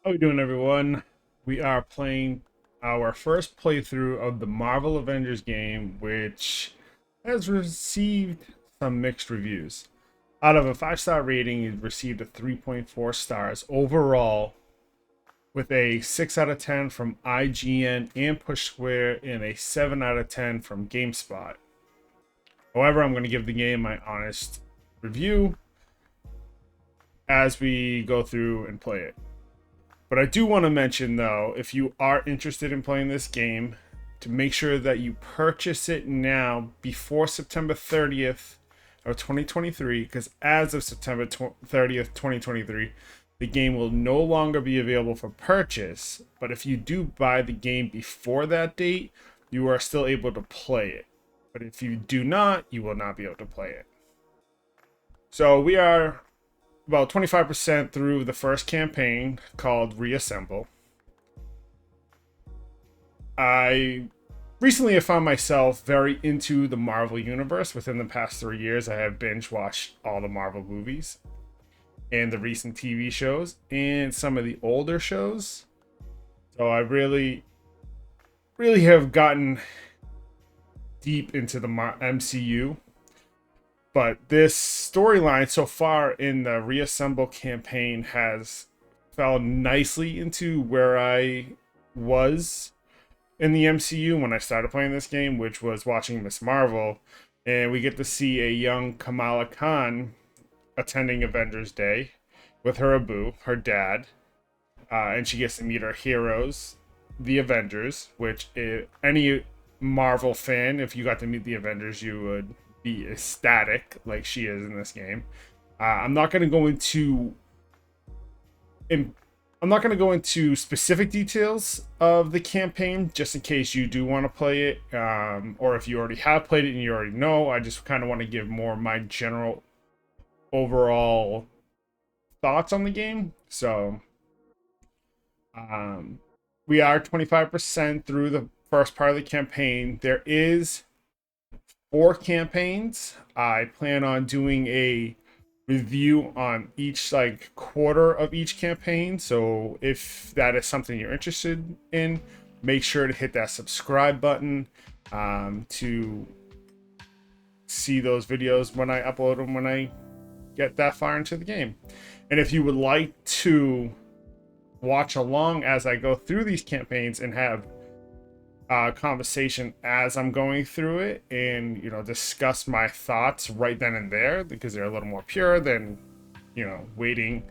How we doing, everyone? We are playing our first playthrough of the Marvel Avengers game, which has received some mixed reviews. Out of a 5-star rating, it received a 3.4 stars overall, with a 6 out of 10 from IGN and Push Square, and a 7 out of 10 from GameSpot. However, I'm going to give the game my honest review as we go through and play it. But I do want to mention, though, if you are interested in playing this game, to make sure that you purchase it now before September 30th of 2023, because as of September 30th, 2023, the game will no longer be available for purchase. But if you do buy the game before that date, you are still able to play it. But if you do not, you will not be able to play it. So we are about 25% through the first campaign, called Reassemble. I recently have found myself very into the Marvel universe. Within the past 3 years, I have binge watched all the Marvel movies and the recent TV shows and some of the older shows. So I really have gotten deep into the MCU. But this storyline so far in the Reassemble campaign has fell nicely into where I was in the MCU when I started playing this game, which was watching Miss Marvel. And we get to see a young Kamala Khan attending Avengers Day with her Abu, her dad. And she gets to meet her heroes, the Avengers, which any Marvel fan, if you got to meet the Avengers, you would be ecstatic like she is in this game. I'm not going to go into specific details of the campaign, just in case you do want to play it, or if you already have played it and you already know. I just kind of want to give more my general overall thoughts on the game. So we are 25% through the first part of the campaign. There is 4 campaigns. I plan on doing a review on each quarter of each campaign. So if that is something you're interested in, make sure to hit that subscribe button to see those videos when I upload them, when I get that far into the game. And if you would like to watch along as I go through these campaigns and have conversation as I'm going through it, and discuss my thoughts right then and there, because they're a little more pure than waiting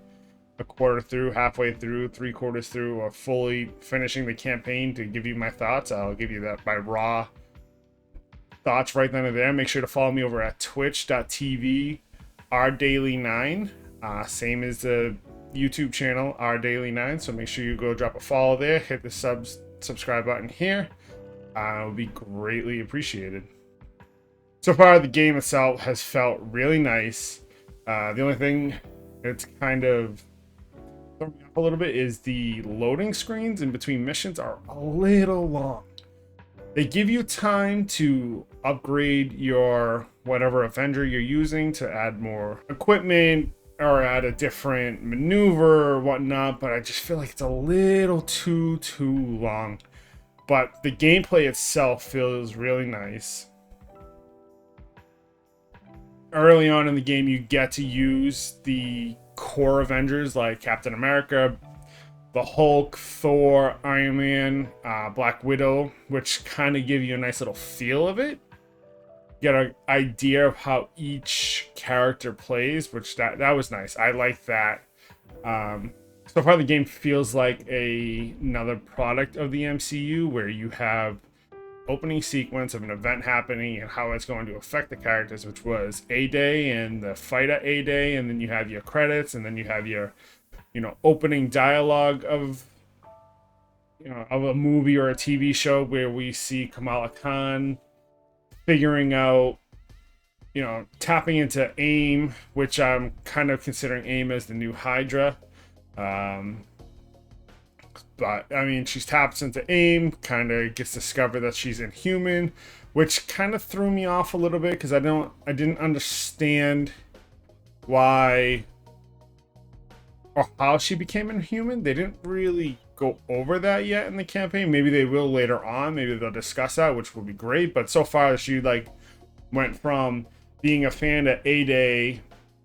a quarter through, halfway through, 3/4 through, or fully finishing the campaign to give you my thoughts. I'll give you my raw thoughts right then and there. Make sure to follow me over at twitch.tv rdaily9, same as the YouTube channel rdaily9. So make sure you go drop a follow there, hit the subscribe button here. It would be greatly appreciated. So far, the game itself has felt really nice. The only thing that's kind of throwing me up a little bit is the loading screens in between missions are a little long. They give you time to upgrade your whatever Avenger you're using, to add more equipment or add a different maneuver or whatnot, but I just feel like it's a little too long. But the gameplay itself feels really nice. Early on in the game, you get to use the core Avengers like Captain America, the Hulk, Thor, Iron Man, Black Widow, which kind of give you a nice little feel of it. You get an idea of how each character plays, which that was nice. I like that. So far, the game feels like another product of the MCU, where you have opening sequence of an event happening and how it's going to affect the characters, which was A-Day and the fight at A-Day, and then you have your credits, and then you have your opening dialogue of of a movie or a TV show, where we see Kamala Khan figuring out, tapping into AIM, which I'm kind of considering AIM as the new Hydra. But I mean, she taps into AIM, kind of gets discovered that she's Inhuman, which kind of threw me off a little bit, because I didn't understand why or how she became a human. They didn't really go over that yet in the campaign. Maybe they will later on. Maybe they'll discuss that, which will be great. But so far, she like went from being a fan at A-Day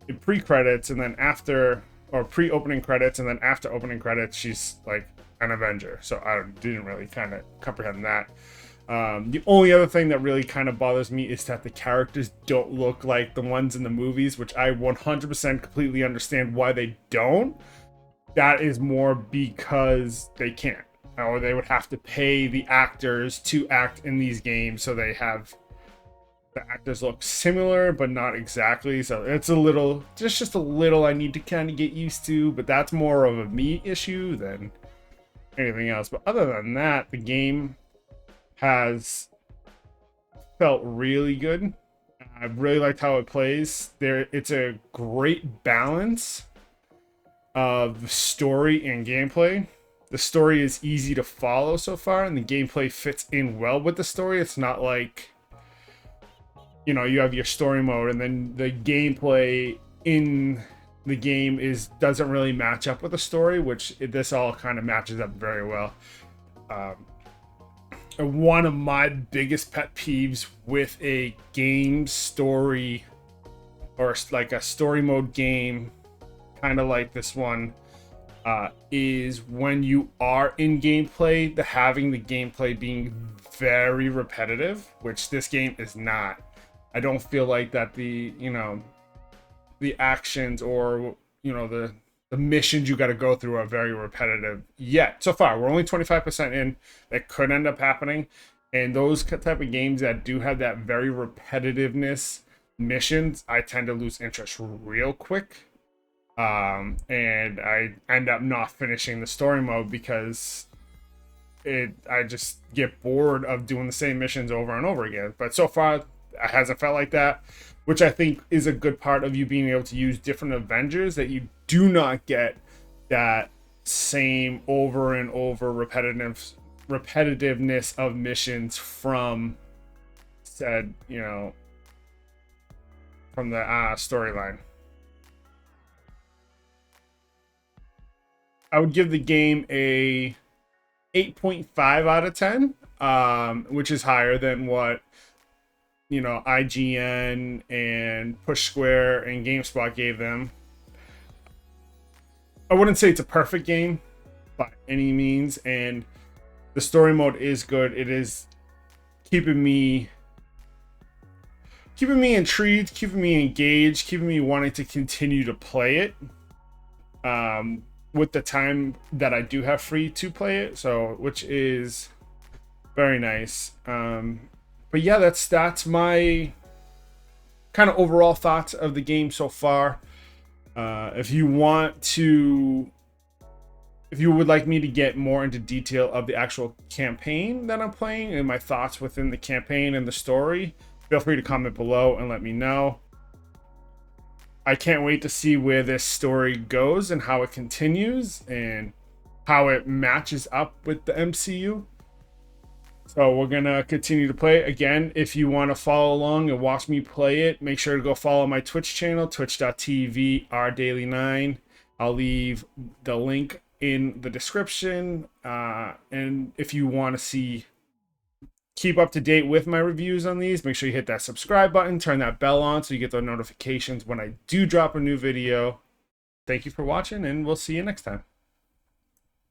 in pre-credits, and then after, or pre-opening credits, and then after opening credits, she's like an Avenger. So I didn't really kind of comprehend that. The only other thing that really kind of bothers me is that the characters don't look like the ones in the movies, which I 100% completely understand why they don't. That is more because they can't, or they would have to pay the actors to act in these games, so they have the actors look similar but not exactly. So it's a little, just a little I need to kind of get used to, but that's more of a me issue than anything else. But other than that, the game has felt really good. I really liked how it plays. It's a great balance of story and gameplay. The story is easy to follow so far, and the gameplay fits in well with the story. It's not like, you know, you have your story mode and then the gameplay in the game doesn't really match up with the story, which this all kind of matches up very well. One of my biggest pet peeves with a game story, or like a story mode game, kind of like this one, is when you are in gameplay, having the gameplay being very repetitive, which this game is not. I don't feel like that the actions, or the missions you got to go through are very repetitive yet. So far, we're only 25% in. That could end up happening, and those type of games that do have that very repetitiveness missions, I tend to lose interest real quick, and I end up not finishing the story mode because I just get bored of doing the same missions over and over again. But so far, it hasn't felt like that, which I think is a good part of you being able to use different Avengers, that you do not get that same over and over repetitiveness of missions from said, from the storyline. I would give the game a 8.5 out of 10, which is higher than what IGN and Push Square and GameSpot gave them. I wouldn't say it's a perfect game by any means, and the story mode is good. It is keeping me intrigued, keeping me engaged, keeping me wanting to continue to play it with the time that I do have free to play it, so which is very nice. But yeah, that's my kind of overall thoughts of the game so far. If you would like me to get more into detail of the actual campaign that I'm playing and my thoughts within the campaign and the story, feel free to comment below and let me know. I can't wait to see where this story goes and how it continues and how it matches up with the MCU. So we're going to continue to play. Again, if you want to follow along and watch me play it, make sure to go follow my Twitch channel, twitch.tv rdaily9. I'll leave the link in the description. And if you want to keep up to date with my reviews on these, make sure you hit that subscribe button, turn that bell on so you get the notifications when I do drop a new video. Thank you for watching, and we'll see you next time.